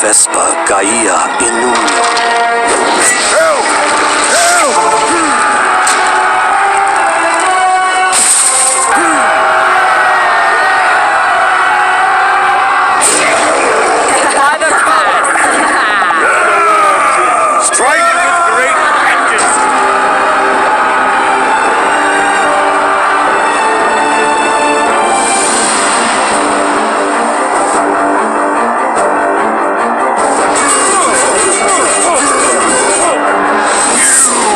Vespa Gaia Inum. Help! Help! Strike with great vengeance!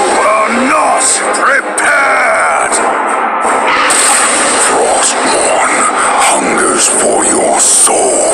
You are not prepared! Frostborn hungers for your soul.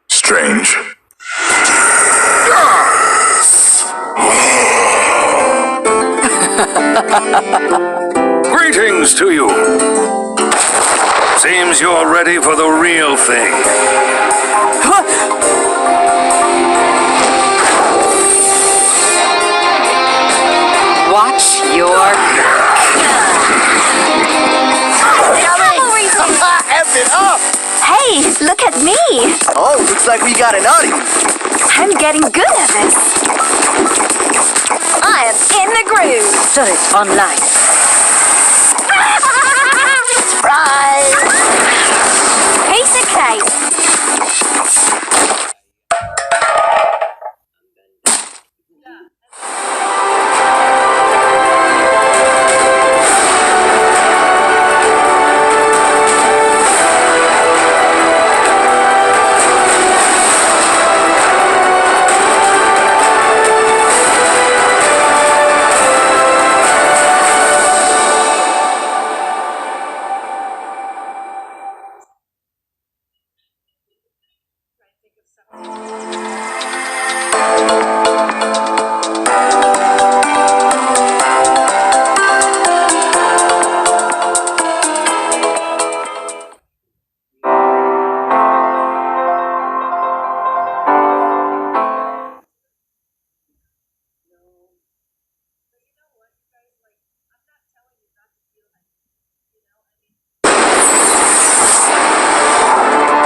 Strange. Greetings to you. Seems you're ready for the real thing. Watch your... F it up! Hey, look at me! Oh, looks like we got an audience. I'm getting good at this. I am in the groove. Turret online. Surprise! Piece of cake.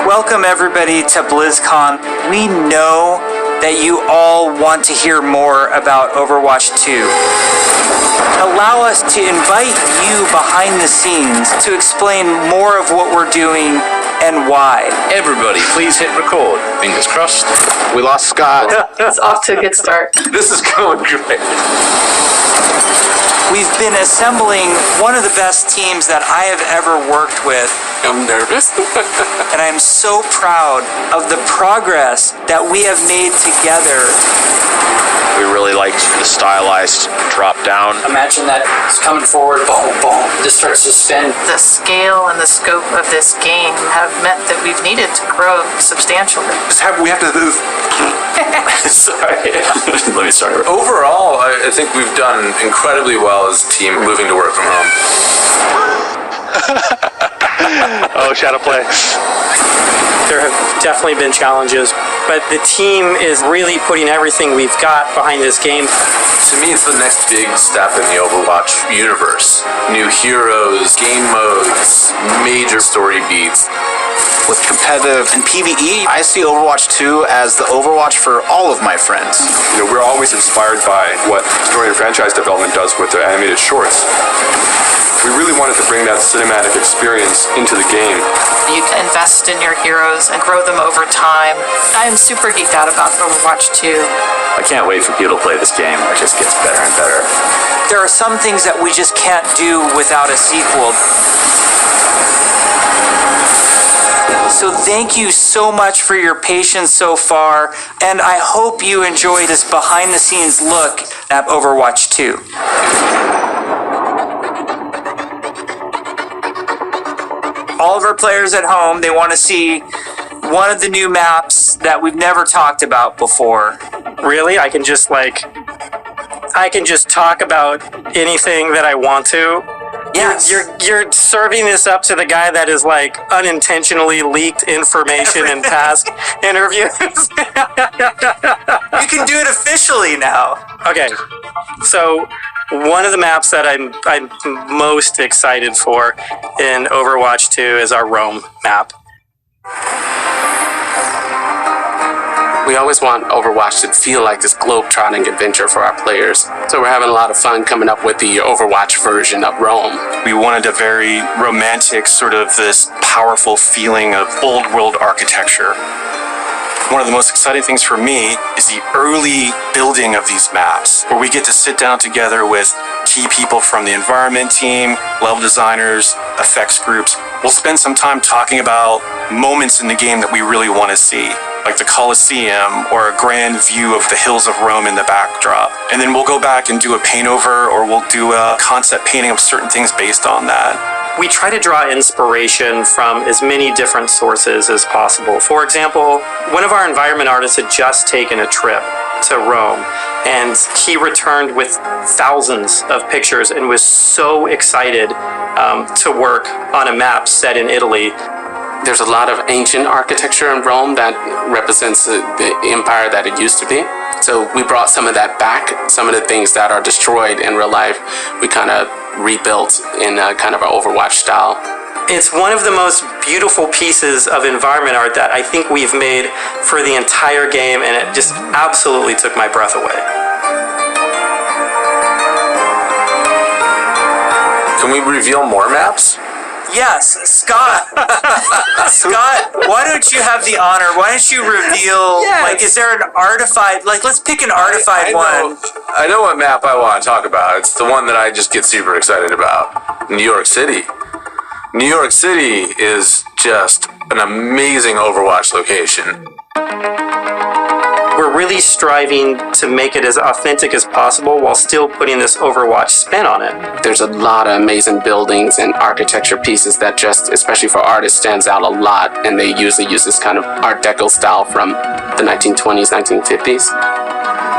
Welcome everybody to BlizzCon. We know that you all want to hear more about Overwatch 2. Allow us to invite you behind the scenes to explain more of what we're doing and why. Everybody, please hit record. Fingers crossed. We lost Scott. It's off to a good start. This is going great. We've been assembling one of the best teams that I have ever worked with. I'm nervous. And I'm so proud of the progress that we have made together. We really liked the stylized drop down. Imagine that it's coming forward, boom, boom, just starts to spin. The scale and the scope of this game have meant that we've needed to grow substantially. We have to move. Sorry. Let me start. Overall, I think we've done incredibly well as a team moving to work from home. Oh, shadow play. There have definitely been challenges, but the team is really putting everything we've got behind this game. To me, it's the next big step in the Overwatch universe. New heroes, game modes, major story beats. With competitive and PvE, I see Overwatch 2 as the Overwatch for all of my friends. You know, we're always inspired by what story and franchise development does with their animated shorts. We really wanted to bring that cinematic experience into the game. You can invest in your heroes and grow them over time. I am super geeked out about Overwatch 2. I can't wait for people to play this game. It just gets better and better. There are some things that we just can't do without a sequel. So thank you so much for your patience so far, and I hope you enjoyed this behind-the-scenes look at Overwatch 2. All of our players at home, they want to see one of the new maps that we've never talked about before. Really? I can just talk about anything that I want to? Yes. You're serving this up to the guy that is like unintentionally leaked information in past interviews. You can do it officially now. Okay, so one of the maps that I'm most excited for in Overwatch 2 is our Rome map. We always want Overwatch to feel like this globe-trotting adventure for our players. So we're having a lot of fun coming up with the Overwatch version of Rome. We wanted a very romantic, sort of this powerful feeling of old world architecture. One of the most exciting things for me is the early building of these maps, where we get to sit down together with key people from the environment team, level designers, effects groups. We'll spend some time talking about moments in the game that we really want to see, like the Colosseum or a grand view of the hills of Rome in the backdrop. And then we'll go back and do a paint over, or we'll do a concept painting of certain things based on that. We try to draw inspiration from as many different sources as possible. For example, one of our environment artists had just taken a trip to Rome, and he returned with thousands of pictures and was so excited to work on a map set in Italy. There's a lot of ancient architecture in Rome that represents the empire that it used to be. So we brought some of that back. Some of the things that are destroyed in real life, we kind of rebuilt in kind of an Overwatch style. It's one of the most beautiful pieces of environment art that I think we've made for the entire game, and it just absolutely took my breath away. Can we reveal more maps? Yes, Scott. Scott, why don't you have the honor? Why don't you reveal, like, is there an artified, like, let's pick an artified one. I know what map I want to talk about. It's the one that I just get super excited about. New York City. New York City is just an amazing Overwatch location. We're really striving to make it as authentic as possible while still putting this Overwatch spin on it. There's a lot of amazing buildings and architecture pieces that just, especially for artists, stands out a lot, and they usually use this kind of Art Deco style from the 1920s, 1950s.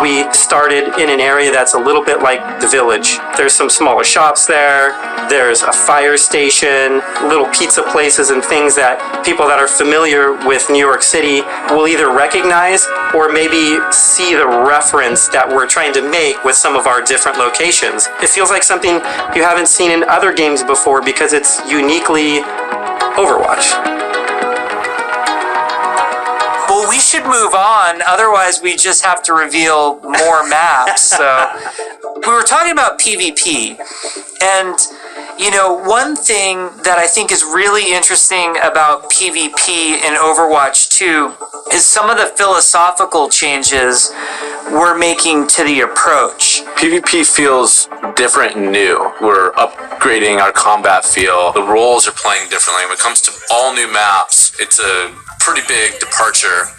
We started in an area that's a little bit like the Village. There's some smaller shops there, there's a fire station, little pizza places and things that people that are familiar with New York City will either recognize or maybe see the reference that we're trying to make with some of our different locations. It feels like something you haven't seen in other games before because it's uniquely Overwatch. Well, we should move on, otherwise we just have to reveal more maps. So, we were talking about PvP, and you know, one thing that I think is really interesting about PvP in Overwatch 2 is some of the philosophical changes we're making to the approach. PvP feels different and new. We're upgrading our combat feel. The roles are playing differently. When it comes to all new maps, it's a pretty big departure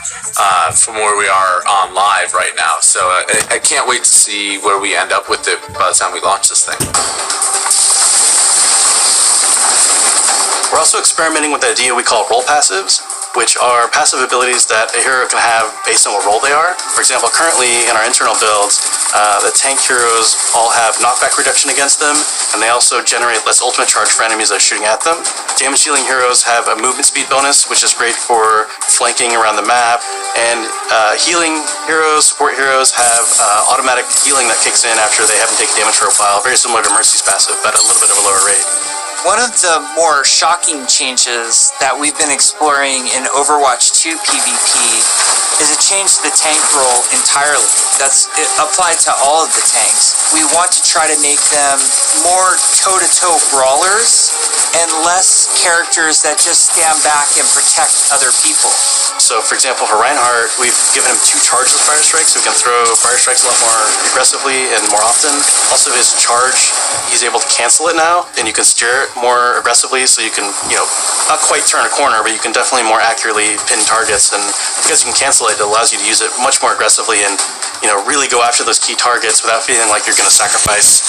from where we are on live right now. So I can't wait to see where we end up with it by the time we launch this thing. We're also experimenting with the idea we call role passives, which are passive abilities that a hero can have based on what role they are. For example, currently in our internal builds, the tank heroes all have knockback reduction against them, and they also generate less ultimate charge for enemies that are shooting at them. Damage dealing heroes have a movement speed bonus, which is great for flanking around the map, and healing heroes, support heroes have automatic healing that kicks in after they haven't taken damage for a while, very similar to Mercy's passive, but a little bit of a lower rate. One of the more shocking changes that we've been exploring in Overwatch 2 PvP is a change to the tank role entirely. That's applied to all of the tanks. We want to try to make them more toe-to-toe brawlers and less characters that just stand back and protect other people. So, for example, for Reinhardt, we've given him 2 charges of fire strikes, so he can throw fire strikes a lot more aggressively and more often. Also, his charge, he's able to cancel it now, and you can steer it more aggressively, so you can, not quite turn a corner, but you can definitely more accurately pin targets. And because you can cancel it, it allows you to use it much more aggressively and, really go after those key targets without feeling like you're going to sacrifice,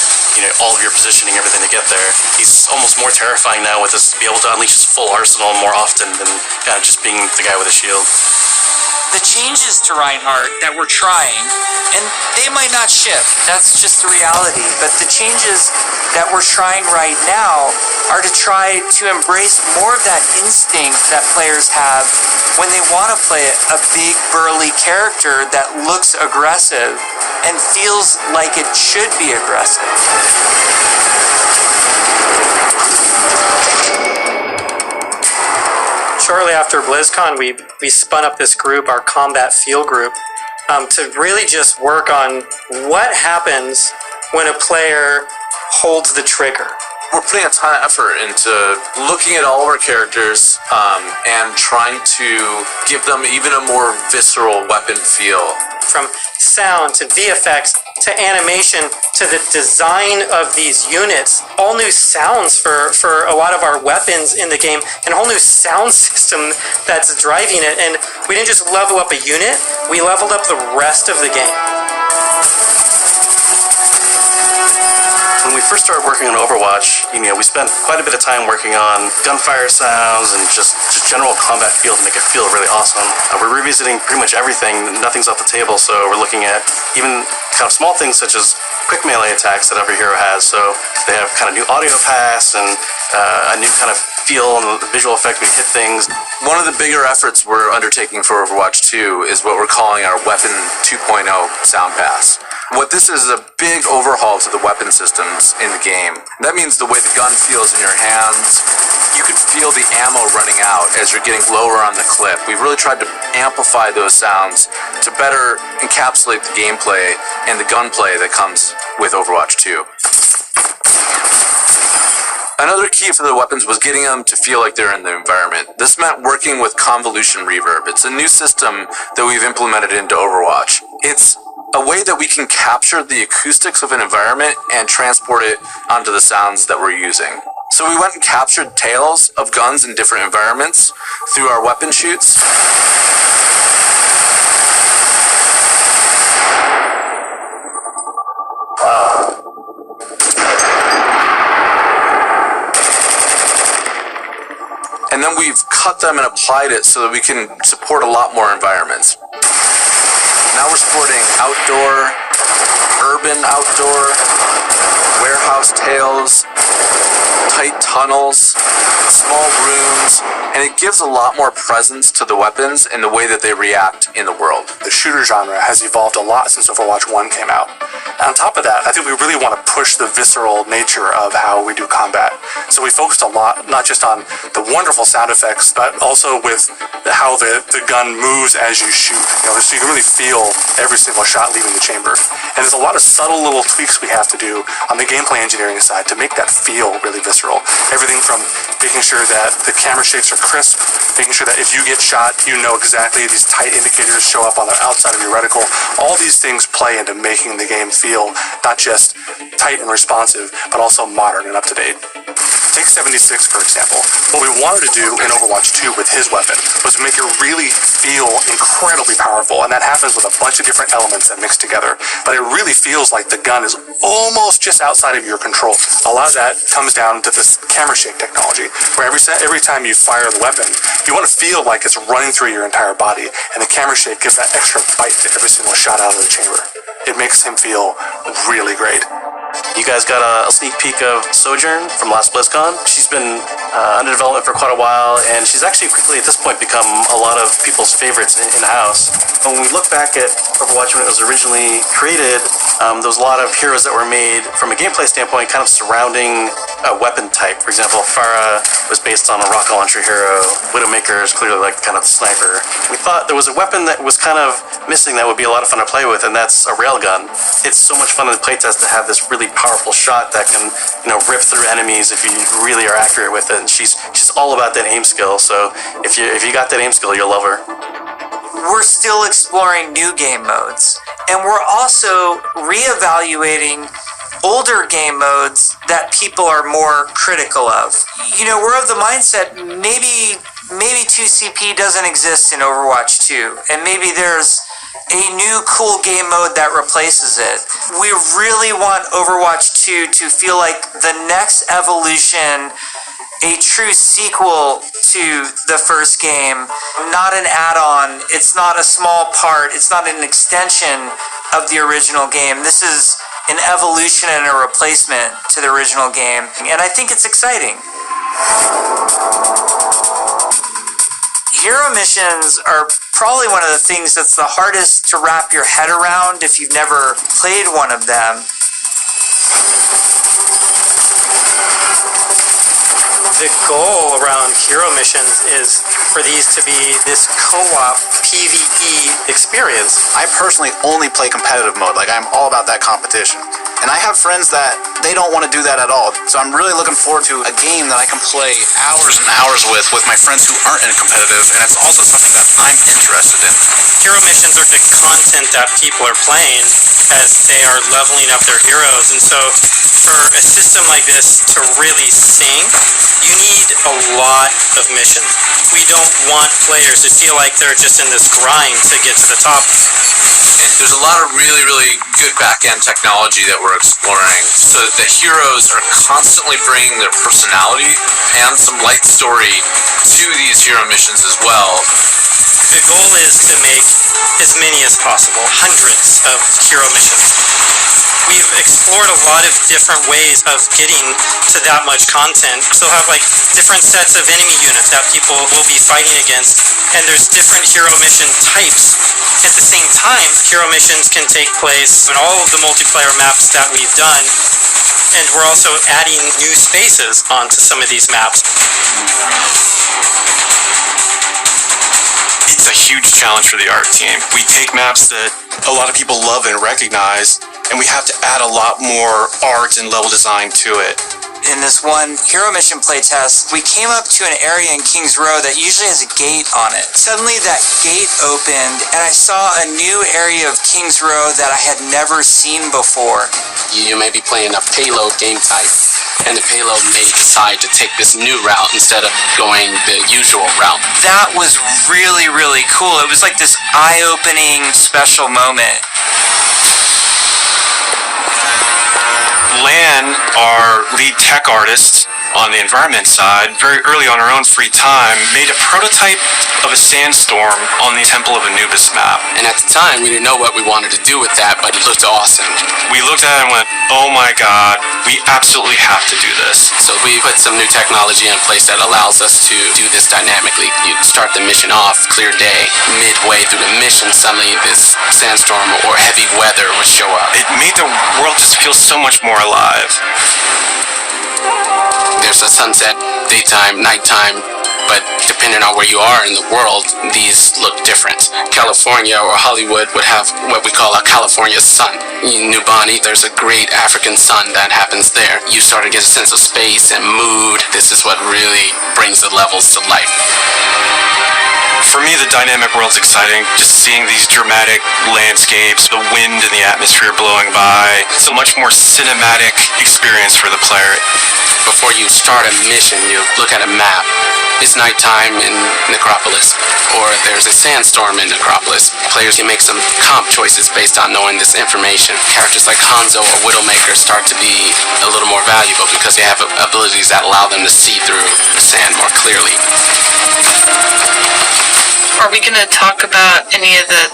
all of your positioning, everything to get there. He's almost more terrifying now with this, to be able to unleash his full arsenal more often than kind of just being the guy with a shield. The changes to Reinhardt that we're trying, and they might not shift, that's just the reality, but the changes that we're trying right now are to try to embrace more of that instinct that players have when they want to play a big, burly character that looks aggressive and feels like it should be aggressive. Shortly after BlizzCon, we spun up this group, our combat feel group, to really just work on what happens when a player holds the trigger. We're putting a ton of effort into looking at all of our characters and trying to give them even a more visceral weapon feel. From sound to VFX to animation to the design of these units, all new sounds for a lot of our weapons in the game, and a whole new sound system that's driving it. And we didn't just level up a unit, we leveled up the rest of the game. When we first started working on Overwatch, we spent quite a bit of time working on gunfire sounds and just general combat feel to make it feel really awesome. We're revisiting pretty much everything. Nothing's off the table, so we're looking at even kind of small things such as quick melee attacks that every hero has. So they have kind of new audio paths and a new kind of feel and the visual effect when you hit things. One of the bigger efforts we're undertaking for Overwatch 2 is what we're calling our Weapon 2.0 sound pass. What this is a big overhaul to the weapon systems in the game. That means the way the gun feels in your hands. You can feel the ammo running out as you're getting lower on the clip. We've really tried to amplify those sounds to better encapsulate the gameplay and the gunplay that comes with Overwatch 2. Another key for the weapons was getting them to feel like they're in the environment. This meant working with Convolution Reverb. It's a new system that we've implemented into Overwatch. It's a way that we can capture the acoustics of an environment and transport it onto the sounds that we're using. So we went and captured tales of guns in different environments through our weapon shoots. And then we've cut them and applied it so that we can support a lot more environments. Now we're supporting outdoor, urban outdoor, warehouse tales, tight tunnels, small rooms, and it gives a lot more presence to the weapons and the way that they react in the world. The shooter genre has evolved a lot since Overwatch 1 came out. And on top of that, I think we really want to push the visceral nature of how we do combat. So we focused a lot, not just on the wonderful sound effects, but also with how the gun moves as you shoot. So you can really feel every single shot leaving the chamber. And there's a lot of subtle little tweaks we have to do on the gameplay engineering side to make that feel really visceral. Everything from making sure that the camera shakes are crisp, making sure that if you get shot, you know exactly these tight indicators show up on the outside of your reticle. All these things play into making the game feel not just tight and responsive, but also modern and up to date. Take 76, for example. What we wanted to do in Overwatch 2 with his weapon was make it really feel incredibly powerful, and that happens with a bunch of different elements that mix together. But it really feels like the gun is almost just outside of your control. A lot of that comes down to this camera shake technology, where every time you fire the weapon, you want to feel like it's running through your entire body, and the camera shake gives that extra bite to every single shot out of the chamber. It makes him feel really great. You guys got a sneak peek of Sojourn from last BlizzCon. She's been under development for quite a while, and she's actually quickly at this point become a lot of people's favorites in-house. When we look back at Overwatch when it was originally created, There was a lot of heroes that were made from a gameplay standpoint kind of surrounding a weapon type. For example, Farah was based on a rocket launcher hero. Widowmaker is clearly like kind of the sniper. We thought there was a weapon that was kind of missing that would be a lot of fun to play with, and that's a railgun. It's so much fun in the playtest to have this really powerful shot that can, rip through enemies if you really are accurate with it. And she's all about that aim skill. So if you got that aim skill, you'll love her. We're still exploring new game modes, and we're also reevaluating older game modes that people are more critical of. We're of the mindset maybe 2CP doesn't exist in Overwatch 2, and maybe there's a new cool game mode that replaces it. We really want Overwatch 2 to feel like the next evolution, a true sequel to the first game, not an add-on. It's not a small part. It's not an extension of the original game. This is an evolution and a replacement to the original game, and I think it's exciting. Hero missions are probably one of the things that's the hardest to wrap your head around if you've never played one of them. The goal around hero missions is for these to be this co-op PvE experience. I personally only play competitive mode. Like, I'm all about that competition. And I have friends that they don't want to do that at all. So I'm really looking forward to a game that I can play hours and hours with my friends who aren't in competitive, and it's also something that I'm interested in. Hero missions are the content that people are playing as they are leveling up their heroes. And so for a system like this to really sing, you need a lot of missions. We don't want players to feel like they're just in this grind to get to the top. And there's a lot of really, really good back-end technology that we're exploring, so that the heroes are constantly bringing their personality and some light story to these hero missions as well. The goal is to make as many as possible, hundreds of hero missions. We've explored a lot of different ways of getting to that much content. So have different sets of enemy units that people will be fighting against, and there's different hero mission types. At the same time, hero missions can take place in all of the multiplayer maps that we've done, and we're also adding new spaces onto some of these maps. It's a huge challenge for the art team. We take maps that a lot of people love and recognize, and we have to add a lot more art and level design to it. In this one hero mission playtest, we came up to an area in King's Row that usually has a gate on it. Suddenly that gate opened, and I saw a new area of King's Row that I had never seen before. You may be playing a payload game type, and the payload may decide to take this new route instead of going the usual route. That was really, really cool. It was like this eye-opening special moment. Lan, our lead tech artist on the environment side, very early on her own free time, made a prototype of a sandstorm on the Temple of Anubis map. And at the time, we didn't know what we wanted to do with that, but it looked awesome. We looked at it and went, oh my god, we absolutely have to do this. So we put some new technology in place that allows us to do this dynamically. You start the mission off, clear day. Midway through the mission, suddenly this sandstorm or heavy weather would show up. It made the world just feel so much more alive. There's a sunset, daytime, nighttime, but depending on where you are in the world, these look different. California or Hollywood would have what we call a California sun. In New Bonny, there's a great African sun that happens there. You start to get a sense of space and mood. This is what really brings the levels to life. For me, the dynamic world's exciting. Just seeing these dramatic landscapes, the wind and the atmosphere blowing by. It's a much more cinematic experience for the player. Before you start a mission, you look at a map. It's nighttime in Necropolis, or there's a sandstorm in Necropolis. Players can make some comp choices based on knowing this information. Characters like Hanzo or Widowmaker start to be a little more valuable because they have abilities that allow them to see through the sand more clearly. Are we going to talk about any of the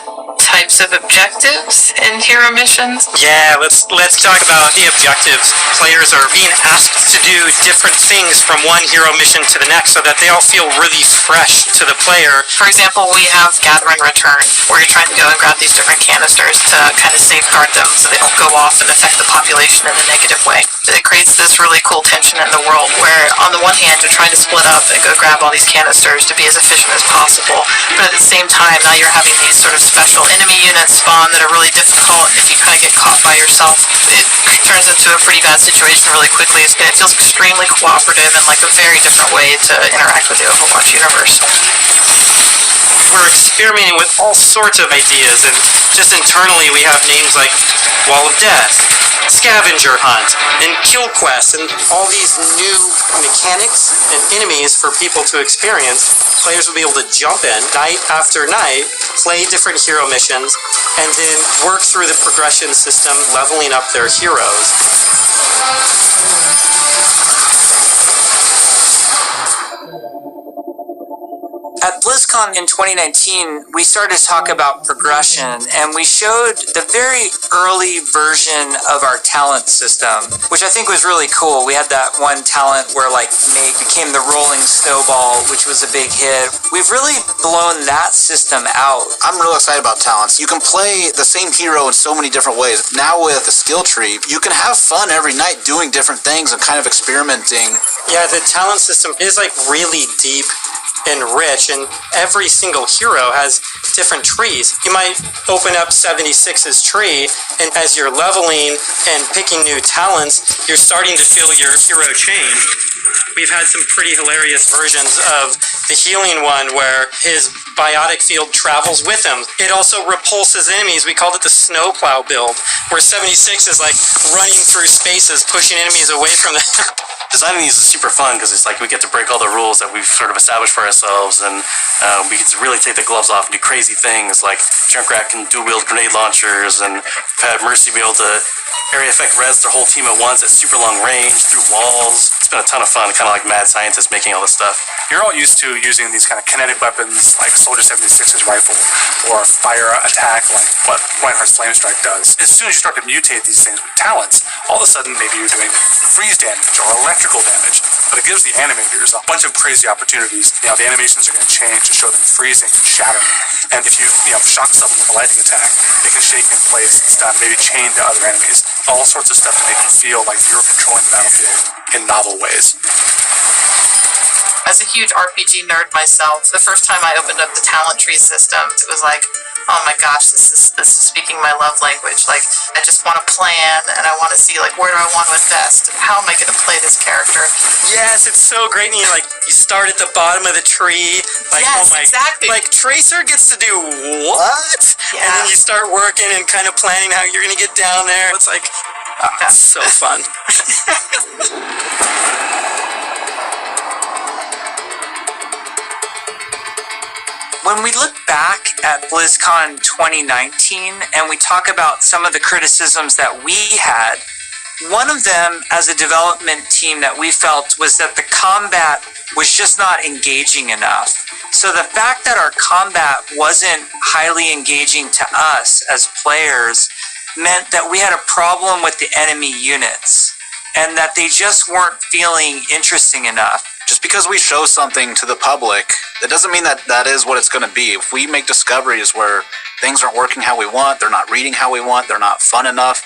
types of objectives in hero missions? Yeah, let's talk about the objectives. Players are being asked to do different things from one hero mission to the next so that they all feel really fresh to the player. For example, we have Gather and Return, where you're trying to go and grab these different canisters to kind of safeguard them so they don't go off and affect the population in a negative way. It creates this really cool tension in the world where, on the one hand, you're trying to split up and go grab all these canisters to be as efficient as possible, but at the same time, now you're having these sort of special enemy units spawn that are really difficult. If you kind of get caught by yourself, it turns into a pretty bad situation really quickly. It feels extremely cooperative and like a very different way to interact with the Overwatch universe. We're experimenting with all sorts of ideas, and just internally we have names like Wall of Death, Scavenger Hunt, and Kill Quest, and all these new mechanics and enemies for people to experience. Players will be able to jump in night after night, play different hero missions, and then work through the progression system, leveling up their heroes. At BlizzCon in 2019, we started to talk about progression, and we showed the very early version of our talent system, which I think was really cool. We had that one talent where Mate became the rolling snowball, which was a big hit. We've really blown that system out. I'm real excited about talents. You can play the same hero in so many different ways. Now with the skill tree, you can have fun every night doing different things and kind of experimenting. Yeah, the talent system is really deep and rich, and every single hero has different trees. You might open up 76's tree, and as you're leveling and picking new talents, you're starting to feel your hero change. We've had some pretty hilarious versions of the healing one where his biotic field travels with him. It also repulses enemies. We called it the snowplow build, where 76 is running through spaces, pushing enemies away from them. Designing these is super fun because it's we get to break all the rules that we've sort of established for ourselves, and we get to really take the gloves off and do crazy things like Junkrat can dual-wield grenade launchers, and have Mercy be able to area effect res their whole team at once at super long range through walls. It's been a ton of fun, kind of like mad scientists making all this stuff. You're all used to using these kind of kinetic weapons like Soldier 76's rifle or fire attack like what Reinhardt's Flame Strike does. As soon as you start to mutate these things with talents, all of a sudden maybe you're doing freeze damage or electrical damage, but it gives the animators a bunch of crazy opportunities. The animations are going to change to show them freezing and shattering. And if you shock someone with a lightning attack, they can shake in place and stuff, maybe chain to other enemies. All sorts of stuff to make you feel like you're controlling the battlefield in novel ways. As a huge RPG nerd myself, the first time I opened up the talent tree system, it was like, oh my gosh, this is speaking my love language. I just want to plan, and I want to see where do I want to invest, and how am I going to play this character? Yes, it's so great. And you start at the bottom of the tree. Yes, exactly. Tracer gets to do what? Yeah. And then you start working and kind of planning how you're going to get down there. It's it's so fun. When we look back at BlizzCon 2019 and we talk about some of the criticisms that we had, one of them as a development team that we felt was that the combat was just not engaging enough. So the fact that our combat wasn't highly engaging to us as players meant that we had a problem with the enemy units and that they just weren't feeling interesting enough. Just because we show something to the public, that doesn't mean that that is what it's going to be. If we make discoveries where things aren't working how we want, they're not reading how we want, they're not fun enough,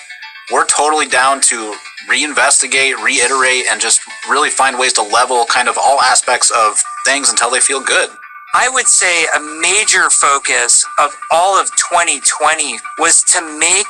we're totally down to reinvestigate, reiterate, and just really find ways to level kind of all aspects of things until they feel good. I would say a major focus of all of 2020 was to make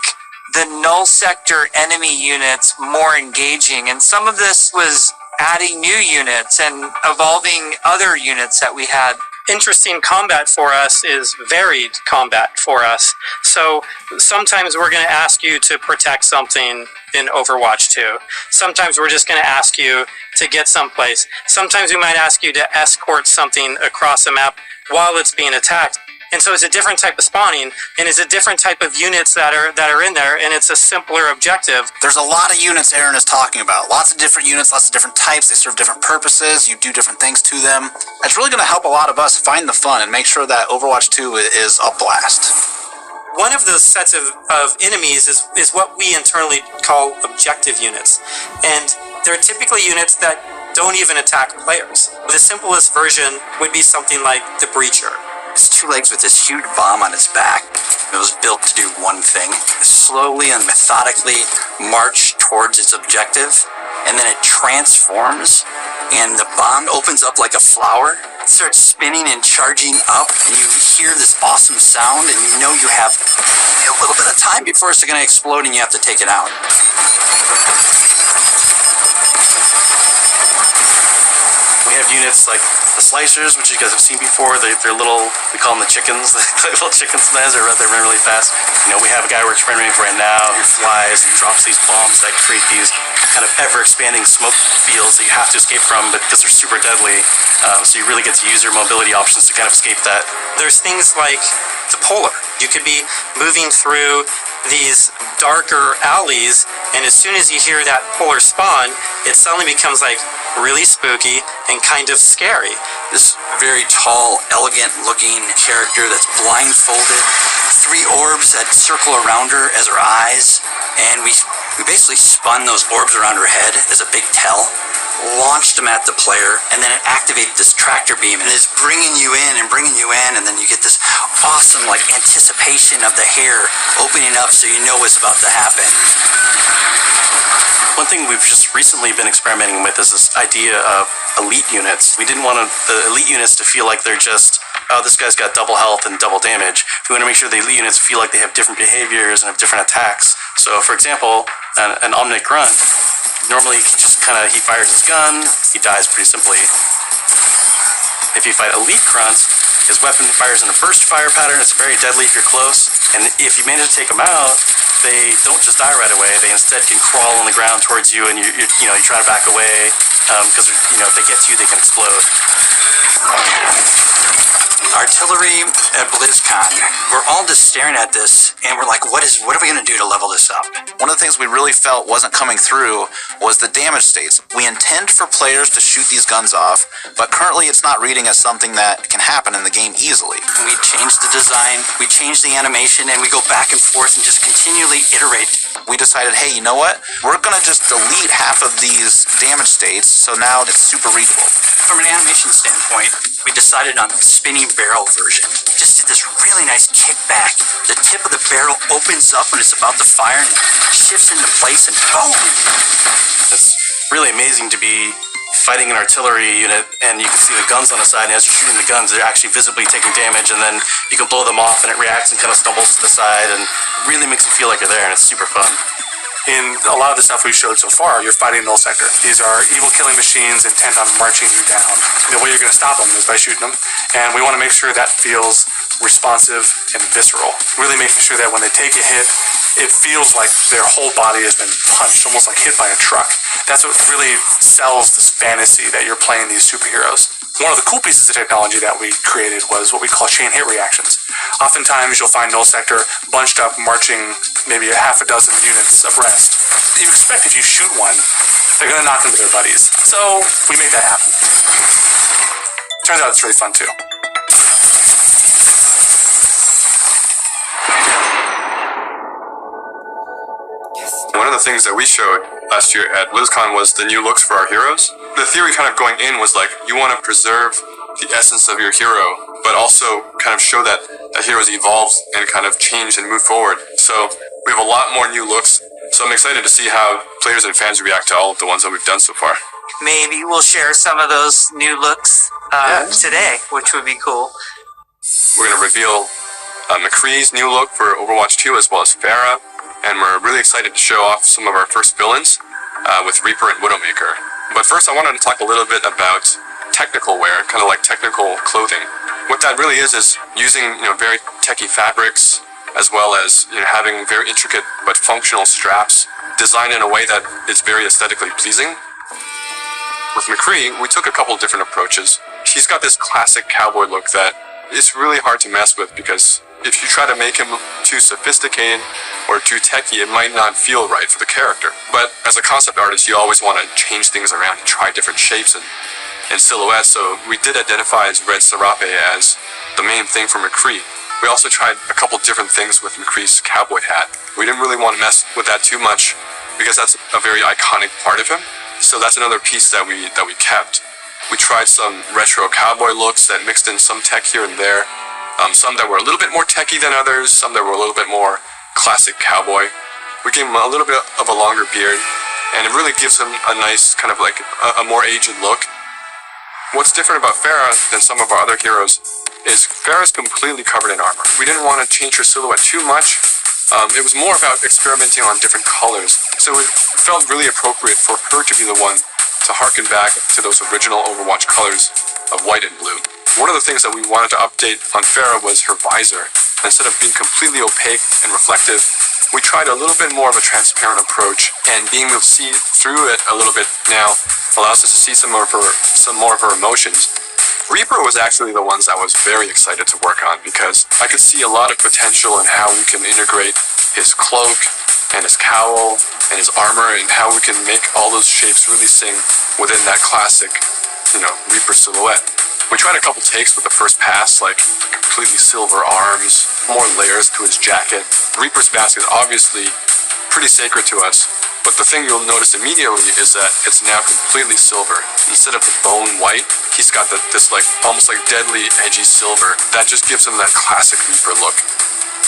the null sector enemy units more engaging, and some of this was adding new units and evolving other units that we had. Interesting combat for us is varied combat for us. So sometimes we're going to ask you to protect something in Overwatch 2. Sometimes we're just going to ask you to get someplace. Sometimes we might ask you to escort something across a map while it's being attacked. And so it's a different type of spawning, and it's a different type of units that are in there, and it's a simpler objective. There's a lot of units Aaron is talking about. Lots of different units, lots of different types. They serve different purposes. You do different things to them. It's really going to help a lot of us find the fun and make sure that Overwatch 2 is a blast. One of those sets of enemies is what we internally call objective units. And they're typically units that don't even attack players. The simplest version would be something like the Breacher. It's two legs with this huge bomb on its back. It was built to do one thing: slowly and methodically march towards its objective, and then it transforms, and the bomb opens up like a flower. It starts spinning and charging up, and you hear this awesome sound, and you know you have a little bit of time before it's going to explode, and you have to take it out. We have units like the slicers, which you guys have seen before. They're little, we call them the chickens. They're little chicken snares. They run really fast. You know, we have a guy we're experimenting with right now who flies and drops these bombs that create these kind of ever-expanding smoke fields that you have to escape from, but because they're super deadly, so you really get to use your mobility options to kind of escape that. There's things like the Polar. You could be moving through these darker alleys, and as soon as you hear that Polar spawn, it suddenly becomes like really spooky and kind of scary. This very tall, elegant-looking character that's blindfolded, 3 orbs that circle around her as her eyes, and we basically spun those orbs around her head as a big tell, launched them at the player, and then it activated this tractor beam, and it's bringing you in, and then you get this awesome like anticipation of the hair opening up so you know what's about to happen. One thing we've just recently been experimenting with is this idea of elite units. We didn't want the elite units to feel like they're just, oh, this guy's got double health and double damage. We want to make sure the elite units feel like they have different behaviors and have different attacks. So, for example, an Omnic Grunt, normally he fires his gun, he dies pretty simply. If you fight elite grunts, his weapon fires in a burst fire pattern. It's very deadly if you're close, and if you manage to take them out, they don't just die right away. They instead can crawl on the ground towards you, and you try to back away because if they get to you, they can explode. Artillery at BlizzCon. We're all just staring at this, and we're like, what are we going to do to level this up? One of the things we really felt wasn't coming through was the damage states. We intend for players to shoot these guns off, but currently it's not reading as something that can happen in the game easily. We changed the design, we changed the animation, and we go back and forth and just continually iterate. We decided, hey, you know what? We're going to just delete half of these damage states, so now it's super readable. From an animation standpoint, we decided on the spinning barrel version. Just did this really nice kickback. The tip of the barrel opens up when it's about to fire and shifts into place, and boom! It's really amazing to be fighting an artillery unit, and you can see the guns on the side, and as you're shooting the guns, they're actually visibly taking damage, and then you can blow them off, and it reacts and kind of stumbles to the side, and it really makes you feel like you're there, and it's super fun. In a lot of the stuff we've showed so far, you're fighting null sector. These are evil killing machines intent on marching you down. The way you're going to stop them is by shooting them, and we want to make sure that feels responsive and visceral. Really making sure that when they take a hit, it feels like their whole body has been punched, almost like hit by a truck. That's what really sells this fantasy that you're playing these superheroes. One of the cool pieces of technology that we created was what we call chain hit reactions. Oftentimes you'll find null sector bunched up, marching maybe a half a dozen units abreast. You expect if you shoot one, they're going to knock into their buddies. So we make that happen. Turns out it's really fun too. One of the things that we showed last year at BlizzCon was the new looks for our heroes. The theory kind of going in was like, you want to preserve the essence of your hero, but also kind of show that the heroes evolve and kind of change and move forward. So we have a lot more new looks, so I'm excited to see how players and fans react to all of the ones that we've done so far. Maybe we'll share some of those new looks today, which would be cool. We're going to reveal McCree's new look for Overwatch 2 as well as Pharah, and we're really excited to show off some of our first villains with Reaper and Widowmaker. But first I wanted to talk a little bit about technical wear, kind of like technical clothing. What that really is using very techy fabrics, as well as having very intricate but functional straps designed in a way that is very aesthetically pleasing. With McCree, we took a couple different approaches. He's got this classic cowboy look that is really hard to mess with, because if you try to make him too sophisticated or too techy, it might not feel right for the character. But as a concept artist, you always want to change things around and try different shapes and silhouettes, so we did identify as Red Serape as the main thing for McCree. We also tried a couple different things with McCree's cowboy hat. We didn't really want to mess with that too much because that's a very iconic part of him. So that's another piece that we kept. We tried some retro cowboy looks that mixed in some tech here and there. Some that were a little bit more techy than others, some that were a little bit more classic cowboy. We gave him a little bit of a longer beard, and it really gives him a nice kind of like a more aged look. What's different about Farah than some of our other heroes is Farah's completely covered in armor. We didn't want to change her silhouette too much. It was more about experimenting on different colors, so it felt really appropriate for her to be the one to harken back to those original Overwatch colors of white and blue. One of the things that we wanted to update on Farah was her visor. Instead of being completely opaque and reflective, we tried a little bit more of a transparent approach, and being able to see through it a little bit now allows us to see some more of her emotions. Reaper was actually the ones that I was very excited to work on because I could see a lot of potential in how we can integrate his cloak and his cowl and his armor and how we can make all those shapes really sing within that classic, Reaper silhouette. We tried a couple takes with the first pass, like completely silver arms, more layers to his jacket. Reaper's mask is obviously pretty sacred to us, but the thing you'll notice immediately is that it's now completely silver. Instead of the bone white, he's got this like almost like deadly edgy silver that just gives him that classic Reaper look.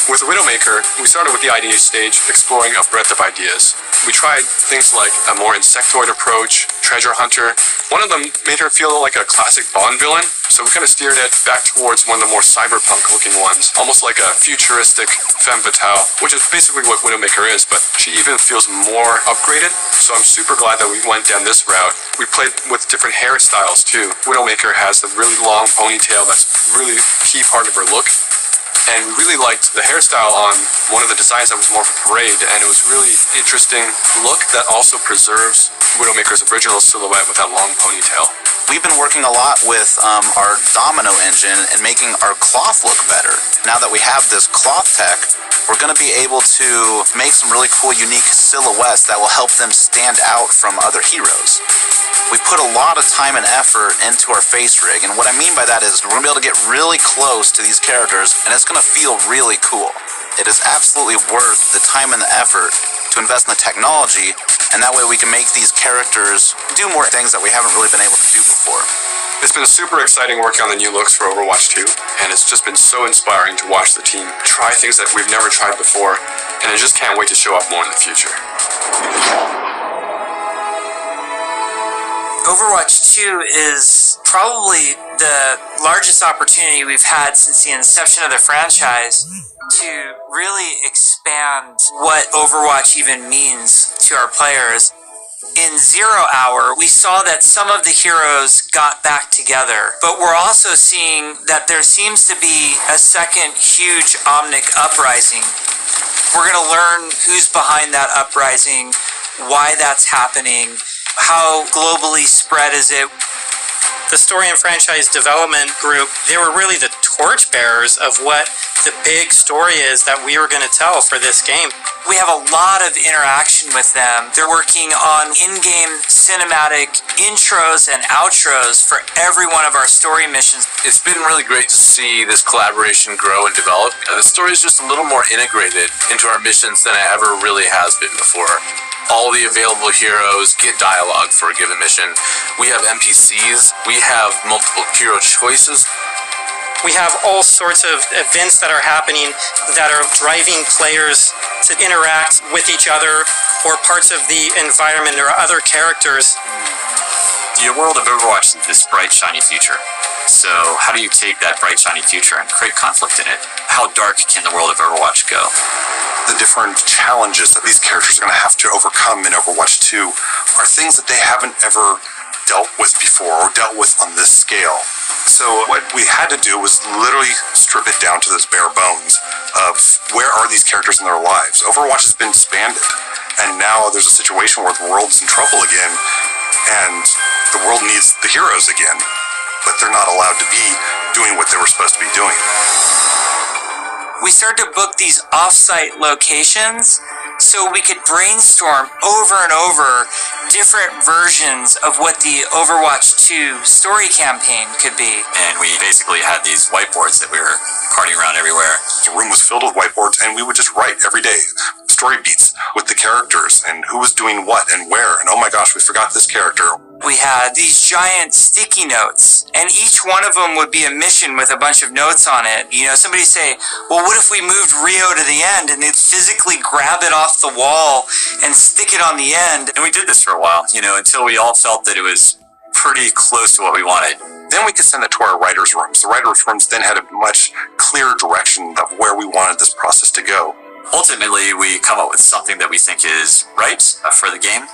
With Widowmaker, we started with the idea stage, exploring a breadth of ideas. We tried things like a more insectoid approach, treasure hunter. One of them made her feel like a classic Bond villain, so we kind of steered it back towards one of the more cyberpunk looking ones, almost like a futuristic femme fatale, which is basically what Widowmaker is, but she even feels more upgraded, so I'm super glad that we went down this route. We played with different hairstyles too. Widowmaker has the really long ponytail that's really a key part of her look. And we really liked the hairstyle on one of the designs that was more of a parade, and it was really interesting look that also preserves Widowmaker's original silhouette with that long ponytail. We've been working a lot with our domino engine and making our cloth look better. Now that we have this cloth tech, we're going to be able to make some really cool, unique silhouettes that will help them stand out from other heroes. We put a lot of time and effort into our face rig, and what I mean by that is we're going to be able to get really close to these characters, and it's going to feel really cool. It is absolutely worth the time and the effort to invest in the technology, and that way we can make these characters do more things that we haven't really been able to do before. It's been super exciting working on the new looks for Overwatch 2, and it's just been so inspiring to watch the team try things that we've never tried before, and I just can't wait to show off more in the future. Overwatch 2 is probably the largest opportunity we've had since the inception of the franchise to really expand what Overwatch even means to our players. In Zero Hour, we saw that some of the heroes got back together, but we're also seeing that there seems to be a second huge Omnic uprising. We're going to learn who's behind that uprising, why that's happening, how globally spread is it. The story and franchise development group, they were really the torchbearers of what the big story is that we were going to tell for this game. We have a lot of interaction with them. They're working on in-game cinematic intros and outros for every one of our story missions. It's been really great to see this collaboration grow and develop. The story is just a little more integrated into our missions than it ever really has been before. All the available heroes get dialogue for a given mission. We have NPCs. We have multiple hero choices. We have all sorts of events that are happening that are driving players to interact with each other or parts of the environment or other characters. The world of Overwatch is this bright, shiny future. So how do you take that bright, shiny future and create conflict in it? How dark can the world of Overwatch go? The different challenges that these characters are going to have to overcome in Overwatch 2 are things that they haven't ever dealt with before or dealt with on this scale. So what we had to do was literally strip it down to those bare bones of where are these characters in their lives. Overwatch has been disbanded, and now there's a situation where the world's in trouble again, and the world needs the heroes again, but they're not allowed to be doing what they were supposed to be doing. we started to book these off-site locations so we could brainstorm over and over different versions of what the Overwatch 2 story campaign could be. And we basically had these whiteboards that we were carting around everywhere. The room was filled with whiteboards, and we would just write every day story beats with the characters and who was doing what and where. And oh my gosh, we forgot this character. We had these giant sticky notes, and each one of them would be a mission with a bunch of notes on it. You know, somebody say, well, what if we moved Rio to the end, and they'd physically grab it off the wall and stick it on the end. And we did this for a while, you know, until we all felt that it was pretty close to what we wanted. Then we could send it to our writers' rooms. The writers' rooms then had a much clearer direction of where we wanted this process to go. Ultimately, we come up with something that we think is right for the game,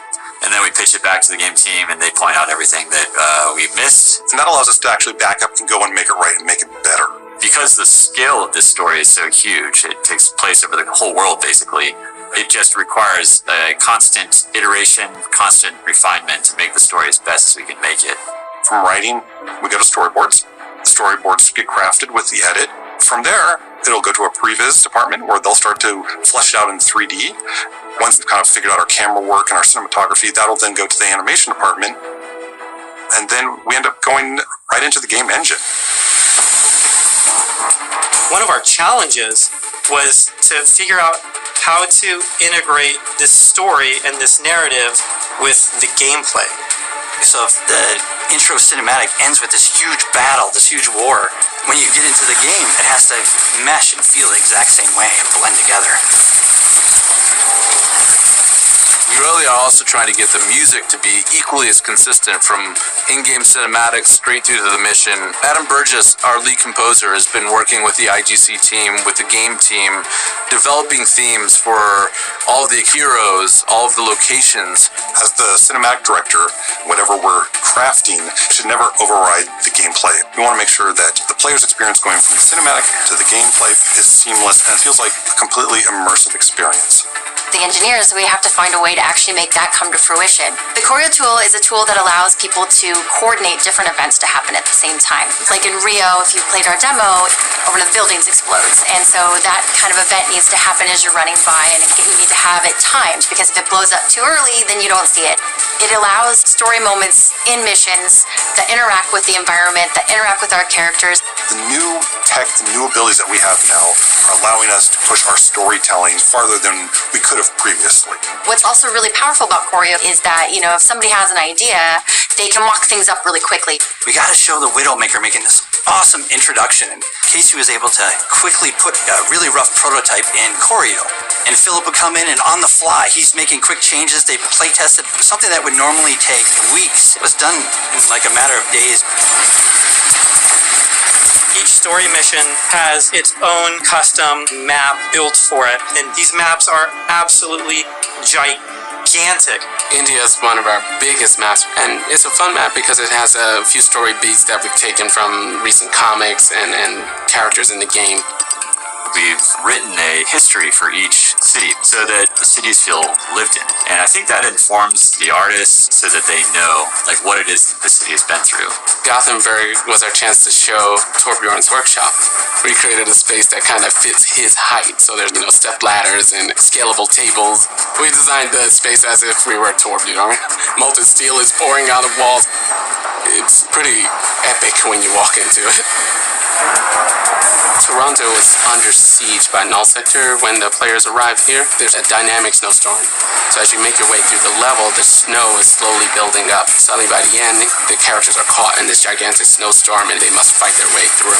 and then we pitch it back to the game team, and they point out everything that we missed. And that allows us to actually back up and go and make it right and make it better. Because the scale of this story is so huge, it takes place over the whole world, basically. It just requires a constant iteration, constant refinement to make the story as best as we can make it. From writing, we go to storyboards. The storyboards get crafted with the edit. From there, it'll go to a previs department where they'll start to flesh it out in 3D. Once we've kind of figured out our camera work and our cinematography, that'll then go to the animation department. And then we end up going right into the game engine. One of our challenges was to figure out how to integrate this story and this narrative with the gameplay. So if the intro cinematic ends with this huge battle, this huge war, when you get into the game, it has to mesh and feel the exact same way and blend together. We really are also trying to get the music to be equally as consistent from in-game cinematics straight through to the mission. Adam Burgess, our lead composer, has been working with the IGC team, with the game team, developing themes for all of the heroes, all of the locations. As the cinematic director, whatever we're crafting should never override the gameplay. We want to make sure that the player's experience going from the cinematic to the gameplay is seamless and it feels like a completely immersive experience. The engineers, we have to find a way to actually make that come to fruition. The Choreo Tool is a tool that allows people to coordinate different events to happen at the same time. Like in Rio, if you played our demo, one of the buildings explodes. And so that kind of event needs to happen as you're running by, and you need to have it timed, because if it blows up too early, then you don't see it. It allows story moments in missions that interact with the environment, that interact with our characters. The new tech, the new abilities that we have now are allowing us to push our storytelling farther than we could have previously. What's also really powerful about Choreo is that, you know, if somebody has an idea, they can mock things up really quickly. We got to show the Widowmaker making this awesome introduction. And Casey was able to quickly put a really rough prototype in Choreo. And Philip would come in and on the fly, he's making quick changes. They play tested something that would normally take weeks. It was done in like a matter of days. Each story mission has its own custom map built for it, and these maps are absolutely gigantic. India is one of our biggest maps, and it's a fun map because it has a few story beats that we've taken from recent comics and characters in the game. We've written a history for each city so that the cities feel lived in. And I think that informs the artists so that they know like what it is that the city has been through. Gothenburg was our chance to show Torbjorn's workshop. We created a space that kind of fits his height. So there's, you know, step ladders and scalable tables. We designed the space as if we were Torbjorn. Molten steel is pouring out of walls. It's pretty epic when you walk into it. Toronto is under siege by Null Sector. When the players arrive here, there's a dynamic snowstorm. So as you make your way through the level, the snow is slowly building up. Suddenly by the end, the characters are caught in this gigantic snowstorm and they must fight their way through.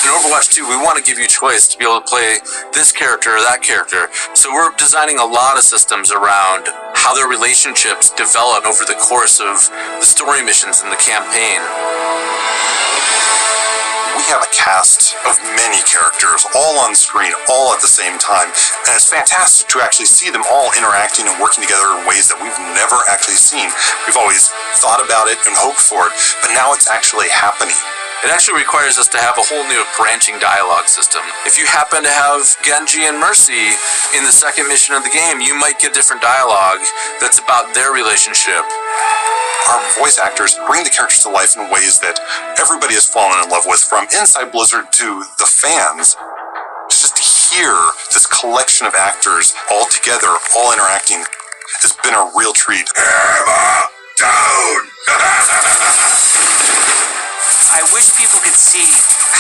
In Overwatch 2, we want to give you choice to be able to play this character or that character. So we're designing a lot of systems around how their relationships develop over the course of the story missions in the campaign. We have a cast of many characters, all on screen, all at the same time, and it's fantastic to actually see them all interacting and working together in ways that we've never actually seen. We've always thought about it and hoped for it, but now it's actually happening. It actually requires us to have a whole new branching dialogue system. If you happen to have Genji and Mercy in the second mission of the game, you might get different dialogue that's about their relationship. Our voice actors bring the characters to life in ways that everybody has fallen in love with, from inside Blizzard to the fans. Just to hear this collection of actors all together, all interacting, has been a real treat. Hammer down! I wish people could see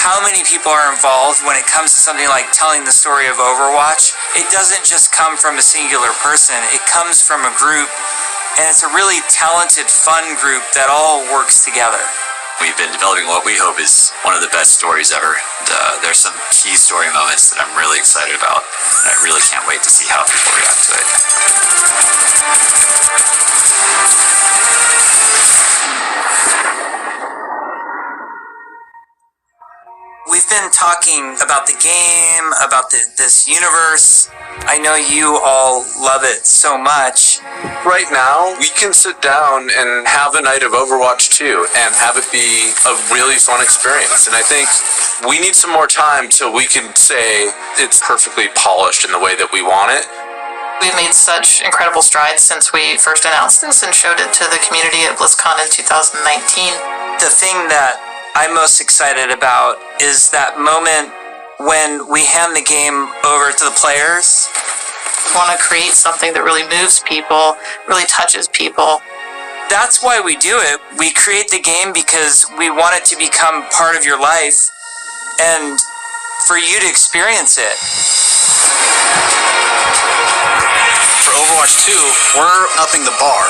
how many people are involved when it comes to something like telling the story of Overwatch. It doesn't just come from a singular person, it comes from a group, and it's a really talented, fun group that all works together. We've been developing what we hope is one of the best stories ever. There's some key story moments that I'm really excited about, and I really can't wait to see how people react to it. We've been talking about the game, about this universe. I know you all love it so much. Right now, we can sit down and have a night of Overwatch 2 and have it be a really fun experience. And I think we need some more time till we can say it's perfectly polished in the way that we want it. We've made such incredible strides since we first announced this and showed it to the community at BlizzCon in 2019. The thing that I'm most excited about is that moment when we hand the game over to the players. We want to create something that really moves people, really touches people. That's why we do it. We create the game because we want it to become part of your life and for you to experience it. For Overwatch 2, we're upping the bar.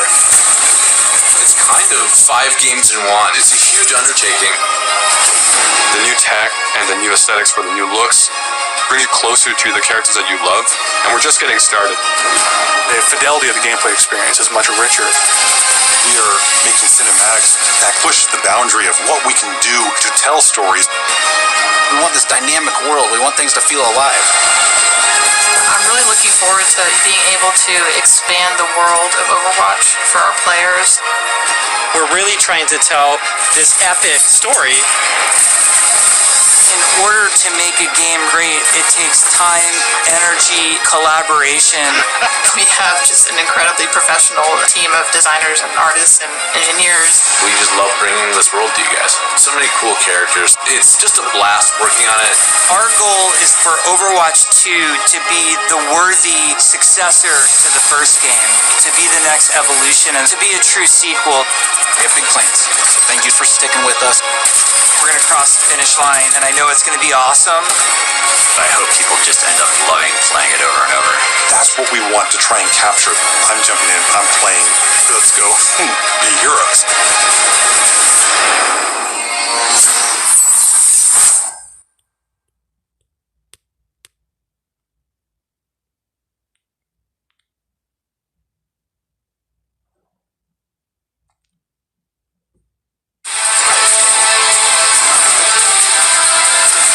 It's kind of 5 games in one. It's a huge undertaking. The new tech and the new aesthetics for the new looks bring you closer to the characters that you love, and we're just getting started. The fidelity of the gameplay experience is much richer. We are making cinematics that push the boundary of what we can do to tell stories. We want this dynamic world. We want things to feel alive. I'm really looking forward to being able to expand the world of Overwatch for our players. We're really trying to tell this epic story. In order to make a game great, it takes time, energy, collaboration. We have just an incredibly professional team of designers and artists and engineers. We just love bringing this world to you guys. So many cool characters. It's just a blast working on it. Our goal is for Overwatch 2 to be the worthy successor to the first game, to be the next evolution, and to be a true sequel. We have big plans. So thank you for sticking with us. We're going to cross the finish line, and I know it's going to be awesome. I hope people just end up loving playing it over and over. That's what we want to try and capture. I'm jumping in, I'm playing. Let's go be heroes.